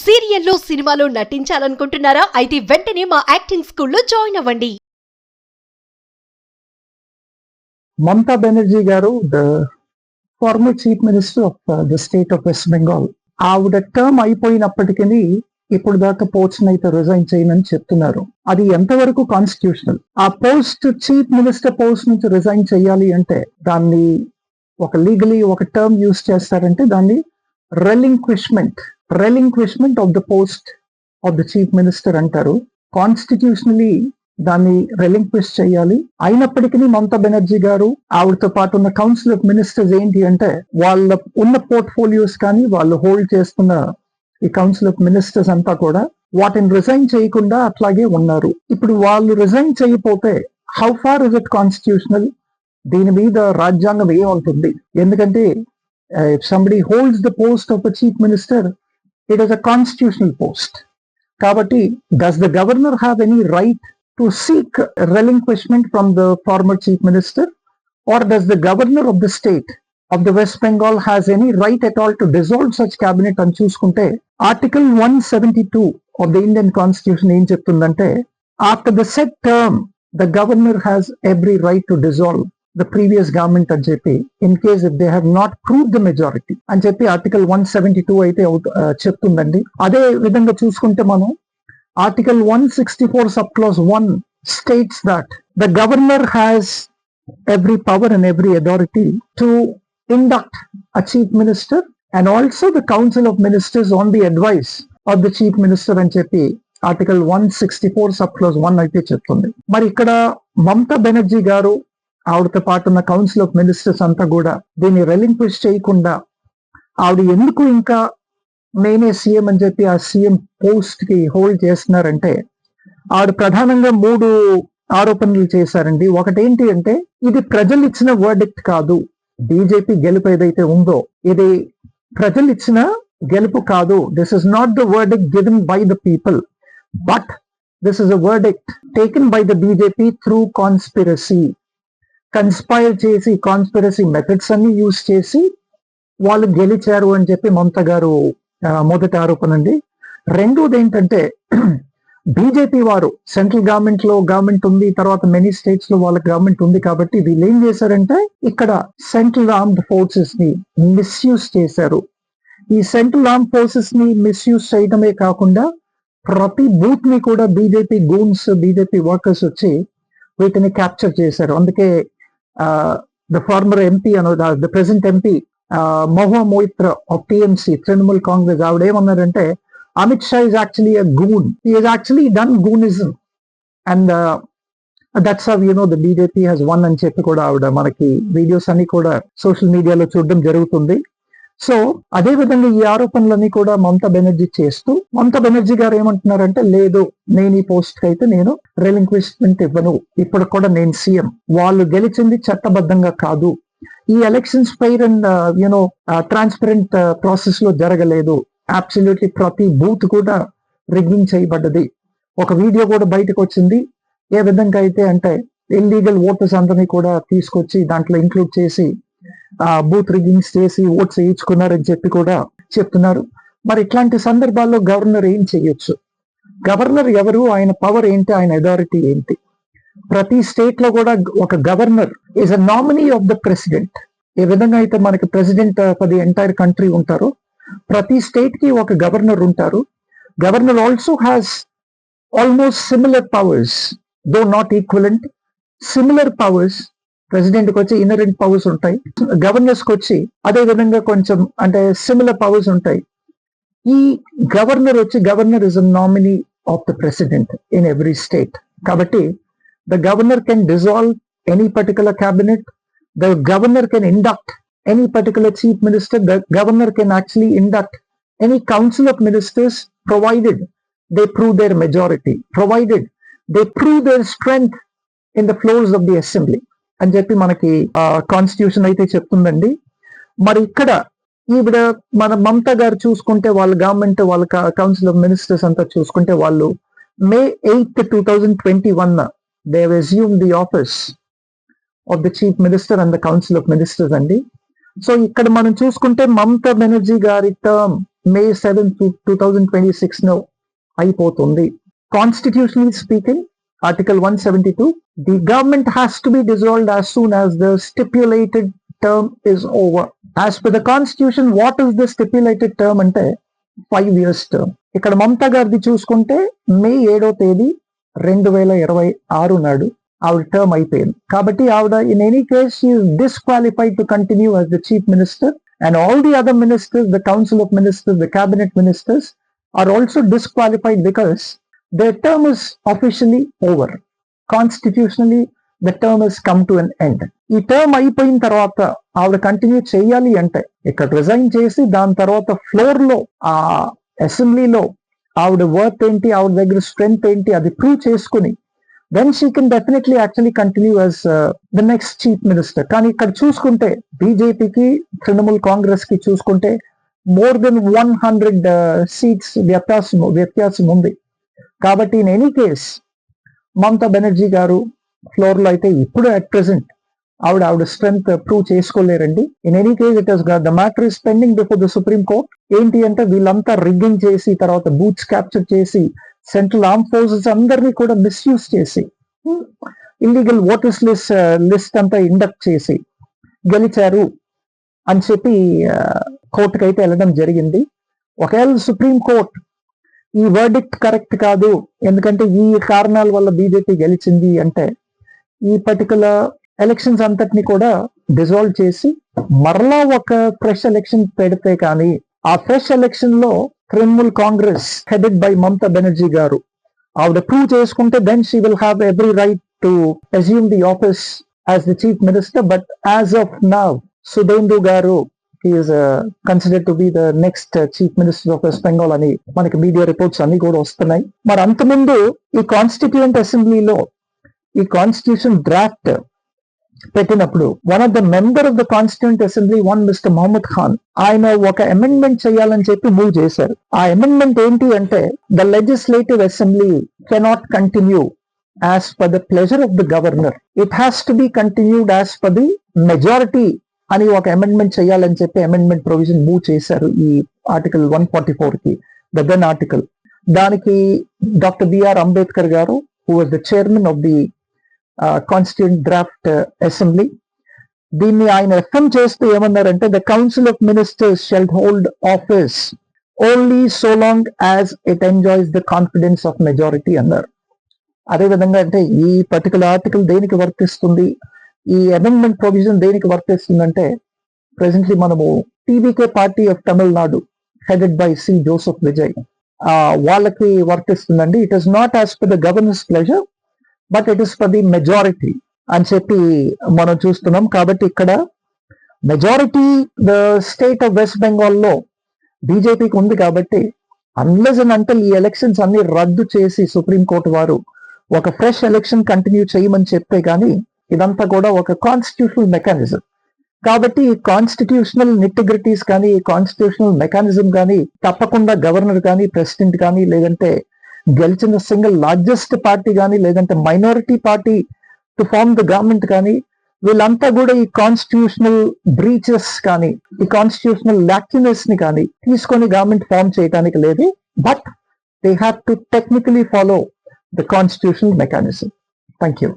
సీరియల్లో సినిమాలో నటించాలనుకుంటున్నారా? అయితే వెంటనే మా యాక్టింగ్ స్కూల్లో జాయిన్ అవ్వండి. మమతా బెనర్జీ గారు the former chief minister of the state of West Bengal. ఆవిడ టర్మ్ అయిపోయినప్పటికీ ఇప్పుడు దాకా పోస్ట్ అయితే రిజైన్ చేయమని చెప్తున్నారు. అది ఎంతవరకు కాన్స్టిట్యూషనల్? ఆ పోస్ట్ చీఫ్ మినిస్టర్ పోస్ట్ నుంచి రిజైన్ చేయాలి అంటే దాన్ని ఒక లీగలీ ఒక టర్మ్ యూస్ చేస్తారంటే దాన్ని relinquishment of the post of the chief minister అంటారు. కాన్స్టిట్యూషనలీ దాన్ని రెలింక్విష్ చేయాలి. అయినప్పటికీ మమతా బెనర్జీ గారు ఆవిడతో పాటు ఉన్న కౌన్సిల్ ఆఫ్ మినిస్టర్స్ ఏంటి అంటే వాళ్ళ ఉన్న పోర్ట్ఫోలియోస్ కానీ వాళ్ళు హోల్డ్ చేస్తున్న ఈ కౌన్సిల్ ఆఫ్ మినిస్టర్స్ అంతా కూడా వాటిని రిజైన్ చేయకుండా అట్లాగే ఉన్నారు. ఇప్పుడు వాళ్ళు రిజైన్ చేయకపోతే how far is it constitutional? దీని మీద రాజ్యాంగం ఏముంటుంది? ఎందుకంటే if somebody holds the post of the chief minister, it is a constitutional post. కాబట్టి does the governor have any right to seek relinquishment from the former chief minister, or does the governor of the state of the West Bengal has any right at all to dissolve such cabinet? And chuskunte article 172 of the Indian constitution em cheptundante after the said term the governor has every right to dissolve the previous government అని చెప్పి in case if they have not proved the majority అని చెప్పి article 172 అయితే చెప్తుందండి. అదే విధంగా చూసుకుంటే మనం Article 164 subclause 1 states that the governor has every power and every authority to induct a chief minister and also the council of ministers on the advice of the chief minister అని చెప్పి Article 164 subclause 1 అయితే చెప్తుంది. మరి ఇక్కడ మమతా బెనర్జీ గారు ఆవిడతో పాటు ఉన్న కౌన్సిల్ ఆఫ్ మినిస్టర్స్ అంతా కూడా దీన్ని రెలింక్విష్ చేయకుండా ఆవిడ ఎందుకు ఇంకా నేనే సీఎం అని చెప్పి ఆ సీఎం పోస్ట్ కి హోల్డ్ చేస్తున్నారంటే ఆవిడ ప్రధానంగా 3 ఆరోపణలు చేశారండి. ఒకటేంటి అంటే ఇది ప్రజలు ఇచ్చిన వర్డిక్ట్ కాదు. బీజేపీ గెలుపు ఏదైతే ఉందో ఇది ప్రజలు ఇచ్చిన గెలుపు కాదు. This is not the verdict given by the people, but this is a verdict taken by the BJP through conspire చేసి కాన్స్పిరసీ మెథడ్స్ అన్ని యూజ్ చేసి వాళ్ళు గెలిచారు అని చెప్పి మమతా గారు మొదటి ఆరోపణ అండి. రెండోది ఏంటంటే బీజేపీ వారు సెంట్రల్ గవర్నమెంట్ ఉంది, తర్వాత మెనీ స్టేట్స్ లో వాళ్ళ గవర్నమెంట్ ఉంది కాబట్టి వీళ్ళు ఏం చేశారంటే ఇక్కడ సెంట్రల్ ఆర్మ్డ్ ఫోర్సెస్ ని మిస్యూజ్ చేశారు. ఈ సెంట్రల్ ఆర్మ్డ్ ఫోర్సెస్ ని మిస్యూజ్ చేయడమే కాకుండా ప్రతి బూత్ ని కూడా బీజేపీ గూన్స్ బీజేపీ వర్కర్స్ వచ్చి వీటిని క్యాప్చర్ చేశారు. అందుకే the former MP the present MP Mahua Moitra of TMC Trinamool Congress ఆవిడ ఏమన్నారంటే Amit Shah is actually a goon. He has actually done goonism and that's how the BJP has won అని చెప్పి కూడా ఆవిడ మనకి వీడియోస్ అన్ని కూడా సోషల్ మీడియాలో చూడడం జరుగుతుంది. సో అదే విధంగా ఈ ఆరోపణలన్నీ కూడా మమతా బెనర్జీ చేస్తూ మమతా బెనర్జీ గారు ఏమంటున్నారంటే లేదు, నేను ఈ పోస్ట్ కి అయితే నేను రెలింక్విష్మెంట్ ఇవ్వను, ఇప్పుడు కూడా నేను సీఎం. వాళ్ళు గెలిచింది చట్టబద్ధంగా కాదు, ఈ elections fair and transparent process లో జరగలేదు, అబ్సల్యూట్లీ ప్రతి బూత్ కూడా రిగ్గింగ్ చేయబడ్డది. ఒక వీడియో కూడా బయటకు వచ్చింది ఏ విధంగా అయితే అంటే ఇల్లీగల్ ఓటర్స్ అందరినీ కూడా తీసుకొచ్చి దాంట్లో ఇంక్లూడ్ చేసి బూత్ రిగ్గింగ్స్ చేసి ఓట్స్ వేయించుకున్నారని చెప్పి కూడా చెప్తున్నారు. మరి ఇట్లాంటి సందర్భాల్లో గవర్నర్ ఏం చేయొచ్చు? గవర్నర్ ఎవరు, ఆయన పవర్ ఏంటి, ఆయన అథారిటీ ఏంటి? ప్రతి స్టేట్ లో కూడా ఒక governor is a nominee of the president. ఏ విధంగా అయితే మనకి president for the entire country ఉంటారో ప్రతి స్టేట్ కి ఒక గవర్నర్ ఉంటారు. Governor also has almost similar powers, though not equivalent, similar powers. President కి వచ్చి ఇన్నరెంట్ పవర్స్ ఉంటాయి, గవర్నర్స్ కి వచ్చి అదే విధంగా కొంచెం అంటే సిమిలర్ పవర్స్ ఉంటాయి. ఈ governor is a nominee of the president in every state. కాబట్టి the governor can dissolve any particular cabinet, the governor can induct any particular chief minister, the governor can actually induct any council of ministers provided they prove their majority, provided they prove their strength in the floors of the assembly అని చెప్పి మనకి constitution అయితే చెప్తుందండి. మరి ఇక్కడ ఈవిడ మన మమతా గారు చూసుకుంటే వాళ్ళ గవర్నమెంట్ వాళ్ళ కౌన్సిల్ ఆఫ్ మినిస్టర్స్ అంతా చూసుకుంటే వాళ్ళు May 8th, 2021 they have assumed the office of the chief minister and the council of ministers అండి. సో ఇక్కడ మనం చూసుకుంటే మమతా బెనర్జీ గారి టర్మ్ May 7, 2026 no అయిపోతుంది. Constitutionally speaking, Article 172, the government has to be dissolved as soon as the stipulated term is over. As per the constitution, what is the stipulated term అంటే 5 years term. ఇక్కడ మమతా గారిది చూసుకుంటే మే 7వ తేదీ 2026 నాడు ఆవిడ term అయిపోయింది. కాబట్టి ఆవిడ in any case she is disqualified to continue as the chief minister, and all the other ministers, the council of ministers, the cabinet ministers are also disqualified because their term is officially over. Constitutionally, the term has come to an end. ఈ term అయిపోయిన తర్వాత ఆవిడ continue చేయాలి అంటే ఇక్కడ resign చేసి దాని తర్వాత ఫ్లోర్ లో ఆ అసెంబ్లీలో ఆవిడ వర్త్ ఏంటి, ఆవిడ దగ్గర స్ట్రెంగ్త్ ఏంటి అది ప్రూవ్ చేసుకుని then she can definitely actually continue as the next chief minister. కానీ ఇక్కడ చూసుకుంటే బీజేపీకి, తృణమూల్ కాంగ్రెస్ కి చూసుకుంటే more than 100 seats వ్యత్యాసం ఉంది. కాబట్టి in any case Mamata Banerjee గారు ఫ్లోర్ లో అయితే ఇప్పుడు అట్ ప్రెసెంట్ ఆవిడ స్ట్రెంగ్త్ ప్రూవ్ చేసుకోలేరండి. In any case it has the matter is pending before the supreme court. ఏంటి అంటే వీళ్ళంతా రిగ్గింగ్ చేసి తర్వాత బూత్స్ క్యాప్చర్ చేసి సెంట్రల్ ఆర్మ్ ఫోర్సెస్ అందరినీ కూడా మిస్యూజ్ చేసి ఇల్లీగల్ ఓటర్స్ లిస్ట్ అంతా ఇండక్ట్ చేసి గెలిచారు అని చెప్పి కోర్టుకు అయితే వెళ్ళడం జరిగింది. ఒకవేళ సుప్రీం కోర్ట్ ఈ వర్డిక్ట్ కరెక్ట్ కాదు, ఎందుకంటే ఈ కారణాల వల్ల బీజేపీ గెలిచింది అంటే ఈ పర్టికులర్ ఎలక్షన్స్ అంతటిని కూడా డిజాల్వ్ చేసి మరలా ఒక ఫ్రెష్ ఎలక్షన్ పెడితే కానీ ఆ ఫ్రెష్ ఎలక్షన్ లో తృణమూల్ కాంగ్రెస్ హెడెడ్ బై మమతా బెనర్జీ గారు ఆవిడ ప్రూవ్ చేసుకుంటే then she will have every right to assume the office as the chief minister. But as of now Sudhendu గారు is considered to be the next chief minister of West Bengal అని మనకి media reports అన్ని కూడా వస్తున్నాయి. మరి అంతకుముందు ఈ constituent అసెంబ్లీలో ఈ కాన్స్టిట్యూషన్ డ్రాఫ్ట్ పెట్టినప్పుడు one of the member of the constituent assembly mister Mohammed Khan ఆయన ఒక అమెండ్మెంట్ చేయాలని చెప్పి మూవ్ చేశారు. ఆ అమెండ్మెంట్ ఏంటి అంటే the legislative assembly cannot continue as per the pleasure of the governor, it has to be continued as per the majority అని ఒక అమెండ్మెంట్ చేయాలని చెప్పి అమెండ్మెంట్ ప్రొవిజన్ మూవ్ చేశారు ఈ ఆర్టికల్ 144 కి, ద దెన్ ఆర్టికల్. దానికి డాక్టర్ బిఆర్ అంబేద్కర్ గారు who was the chairman of the constituent draft assembly దీన్ని ఆయన ఎఫ్ఎం చేస్తూ ఏమన్నారంటే the council of ministers shall hold office only so long as it enjoys the confidence of majority అన్నారు. అదేవిధంగా అంటే ఈ పర్టికులర్ ఆర్టికల్ దేనికి వర్తిస్తుంది, ఈ అమెండ్మెంట్ ప్రొవిజన్ దేనికి వర్తిస్తుందంటే ప్రెసెంట్లీ మనము TVK party of Tamil Nadu headed by C Joseph Vijay వాళ్ళకి వర్తిస్తుందండి. It is not as per the governor's pleasure but it is for the majority అని చెప్పి మనం చూస్తున్నాం. కాబట్టి ఇక్కడ majority the state of West Bengal లో బీజేపీకి ఉంది. కాబట్టి అన్లెస్ అండ్ అంటల్ ఈ ఎలక్షన్స్ అన్ని రద్దు చేసి సుప్రీంకోర్టు వారు ఒక ఫ్రెష్ ఎలక్షన్ కంటిన్యూ చేయమని చెప్తే కానీ ఇదంతా కూడా ఒక కాన్స్టిట్యూషనల్ మెకానిజం. కాబట్టి ఈ కాన్స్టిట్యూషనల్ నిటిగ్రిటీస్ కానీ ఈ కాన్స్టిట్యూషనల్ మెకానిజం కానీ తప్పకుండా గవర్నర్ కానీ ప్రెసిడెంట్ కానీ లేదంటే గెలిచిన సింగిల్ లార్జెస్ట్ పార్టీ కానీ లేదంటే minority party to form the government కానీ వీళ్ళంతా కూడా ఈ కాన్స్టిట్యూషనల్ బ్రీచెస్ కానీ ఈ కాన్స్టిట్యూషనల్ లాక్యునెస్ ని కానీ తీసుకొని గవర్నమెంట్ ఫార్మ్ చేయడానికి లేదు. But they have to technically follow the constitutional mechanism. Thank you.